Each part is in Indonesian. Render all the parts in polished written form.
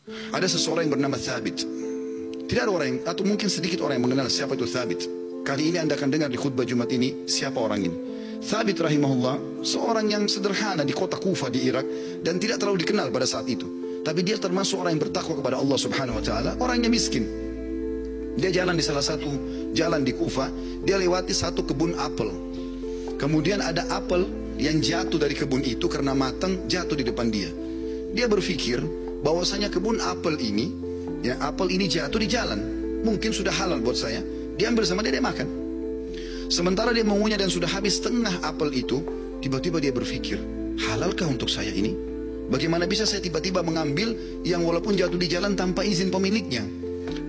Ada seseorang yang bernama Thabit. Tidak ada orang yang, atau mungkin sedikit orang yang mengenal siapa itu Thabit. Kali ini Anda akan dengar di khutbah Jumat ini siapa orang ini. Thabit rahimahullah seorang yang sederhana di kota Kufa di Irak dan tidak terlalu dikenal pada saat itu. Tapi dia termasuk orang yang bertakwa kepada Allah Subhanahu wa taala, orangnya miskin. Dia jalan di salah satu jalan di Kufa, dia lewati satu kebun apel. Kemudian ada apel yang jatuh dari kebun itu karena matang, jatuh di depan dia. Dia berpikir bahwasanya kebun apel ini, ya apel ini jatuh di jalan, mungkin sudah halal buat saya. Dia ambil sama dia makan. Sementara dia mengunyah dan sudah habis setengah apel itu, tiba-tiba dia berpikir, halalkah untuk saya ini? Bagaimana bisa saya tiba-tiba mengambil yang walaupun jatuh di jalan tanpa izin pemiliknya?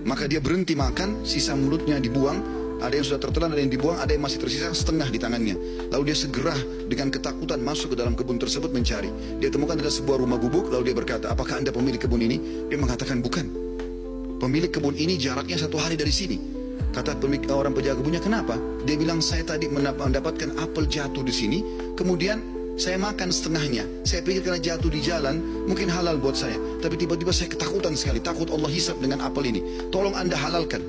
Maka dia berhenti makan, sisa mulutnya dibuang. Ada yang sudah tertelan, ada yang dibuang, ada yang masih tersisa setengah di tangannya. Lalu dia segera dengan ketakutan masuk ke dalam kebun tersebut mencari. Dia temukan ada sebuah rumah gubuk, lalu dia berkata, apakah Anda pemilik kebun ini? Dia mengatakan, bukan. Pemilik kebun ini jaraknya 1 hari dari sini. Kata pemilik orang penjaga kebunnya, kenapa? Dia bilang, saya tadi mendapatkan apel jatuh di sini, kemudian saya makan setengahnya. Saya pikir karena jatuh di jalan, mungkin halal buat saya. Tapi tiba-tiba saya ketakutan sekali, takut Allah hisab dengan apel ini. Tolong Anda halalkan.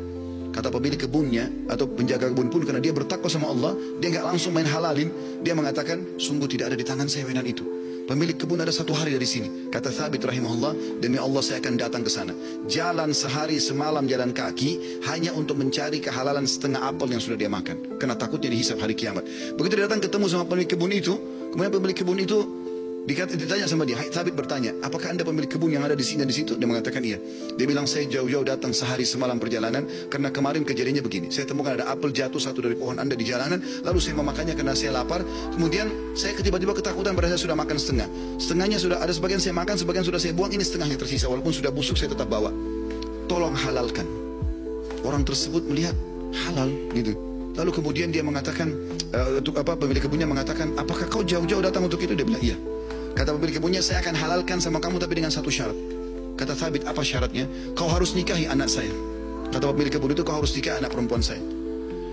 Kata pemilik kebunnya atau penjaga kebun pun, karena dia bertakwa sama Allah, dia nggak langsung main halalin. Dia mengatakan, sungguh tidak ada di tangan saya wenan itu. Pemilik kebun ada 1 hari dari sini. Kata Thabit rahimahullah, demi Allah saya akan datang ke sana. Jalan sehari semalam jalan kaki hanya untuk mencari kehalalan setengah apel yang sudah dia makan. Karena takutnya dihisab hari kiamat. Begitu dia datang ketemu sama pemilik kebun itu, kemudian pemilik kebun itu ditanya sama dia, Thabit bertanya, apakah Anda pemilik kebun yang ada di sini dan di situ? Dia mengatakan iya. Dia bilang, saya jauh-jauh datang sehari semalam perjalanan karena kemarin kejadiannya begini. Saya temukan ada apel jatuh satu dari pohon Anda di jalanan, lalu saya memakannya karena saya lapar. Kemudian saya tiba-tiba ketakutan pada saya sudah makan setengah. Setengahnya sudah ada, sebagian saya makan, sebagian sudah saya buang, ini setengahnya tersisa. Walaupun sudah busuk saya tetap bawa. Tolong halalkan. Orang tersebut melihat halal gitu. Lalu kemudian dia mengatakan, pemilik kebunnya mengatakan, apakah kau jauh-jauh datang untuk itu? Dia bilang iya. Kata pemilik kebunnya, saya akan halalkan sama kamu tapi dengan satu syarat. Kata Thabit, apa syaratnya? Kau harus nikahi anak saya. Kata pemilik kebun itu, kau harus nikahi anak perempuan saya.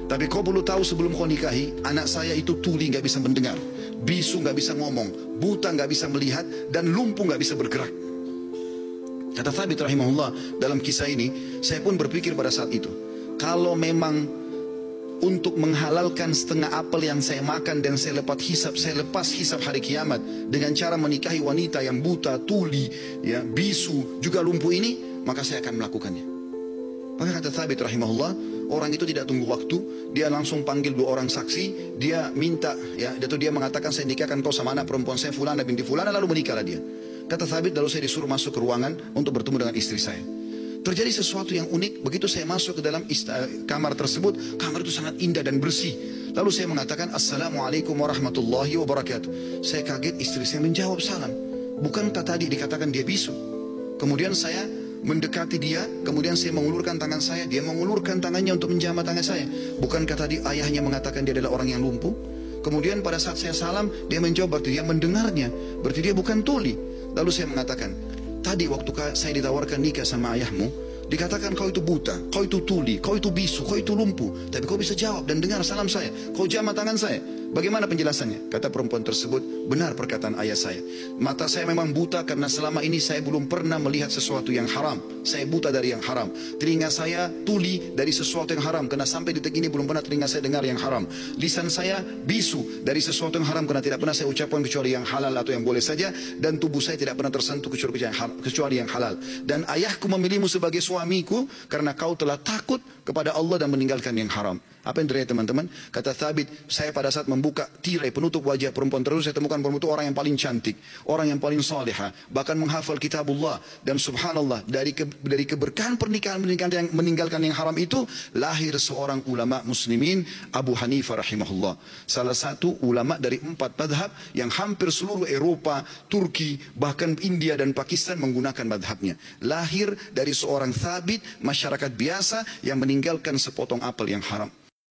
Tapi kau perlu tahu sebelum kau nikahi, anak saya itu tuli, gak bisa mendengar, bisu gak bisa ngomong, buta gak bisa melihat, dan lumpuh gak bisa bergerak. Kata Thabit rahimahullah, dalam kisah ini saya pun berpikir pada saat itu, kalau memang untuk menghalalkan setengah apel yang saya makan dan saya lepas hisab hari kiamat dengan cara menikahi wanita yang buta, tuli, ya, bisu, juga lumpuh ini, maka saya akan melakukannya. Maka kata Thabit rahimahullah, orang itu tidak tunggu waktu, dia langsung panggil 2 orang saksi, dia minta, ya, dia mengatakan, saya nikahkan kau sama anak perempuan saya Fulana binti Fulana, lalu menikahlah dia. Kata Thabit, lalu saya disuruh masuk ke ruangan untuk bertemu dengan istri saya. Terjadi sesuatu yang unik. Begitu saya masuk ke dalam kamar tersebut, kamar itu sangat indah dan bersih. Lalu saya mengatakan, Assalamualaikum warahmatullahi wabarakatuh. Saya kaget, istri saya menjawab salam. Bukankah tadi dikatakan dia bisu? Kemudian saya mendekati dia, kemudian saya mengulurkan tangan saya, dia mengulurkan tangannya untuk menjamah tangan saya. Bukankah tadi ayahnya mengatakan dia adalah orang yang lumpuh? Kemudian pada saat saya salam, dia menjawab, berarti dia mendengarnya, berarti dia bukan tuli. Lalu saya mengatakan, tadi waktu saya ditawarkan nikah sama ayahmu, dikatakan kau itu buta, kau itu tuli, kau itu bisu, kau itu lumpuh. Tapi kau bisa jawab dan dengar salam saya. Kau jamah tangan saya. Bagaimana penjelasannya? Kata perempuan tersebut, benar perkataan ayah saya. Mata saya memang buta karena selama ini saya belum pernah melihat sesuatu yang haram. Saya buta dari yang haram. Telinga saya tuli dari sesuatu yang haram karena sampai detik ini belum pernah telinga saya dengar yang haram. Lisan saya bisu dari sesuatu yang haram karena tidak pernah saya ucapkan kecuali yang halal atau yang boleh saja. Dan tubuh saya tidak pernah tersentuh kecuali yang halal. Dan ayahku memilihmu sebagai suamiku karena kau telah takut kepada Allah dan meninggalkan yang haram. Apa yang terjadi teman-teman? Kata Thabit, saya pada saat membuka tirai penutup wajah perempuan terus, saya temukan perempuan itu orang yang paling cantik, orang yang paling salihah, bahkan menghafal kitabullah. Dan subhanallah, dari keberkahan pernikahan yang meninggalkan yang haram itu, lahir seorang ulama muslimin, Abu Hanifah rahimahullah. Salah satu ulama dari 4 madhab yang hampir seluruh Eropa, Turki, bahkan India dan Pakistan menggunakan madhabnya. Lahir dari seorang Thabit, masyarakat biasa yang meninggalkan sepotong apel yang haram.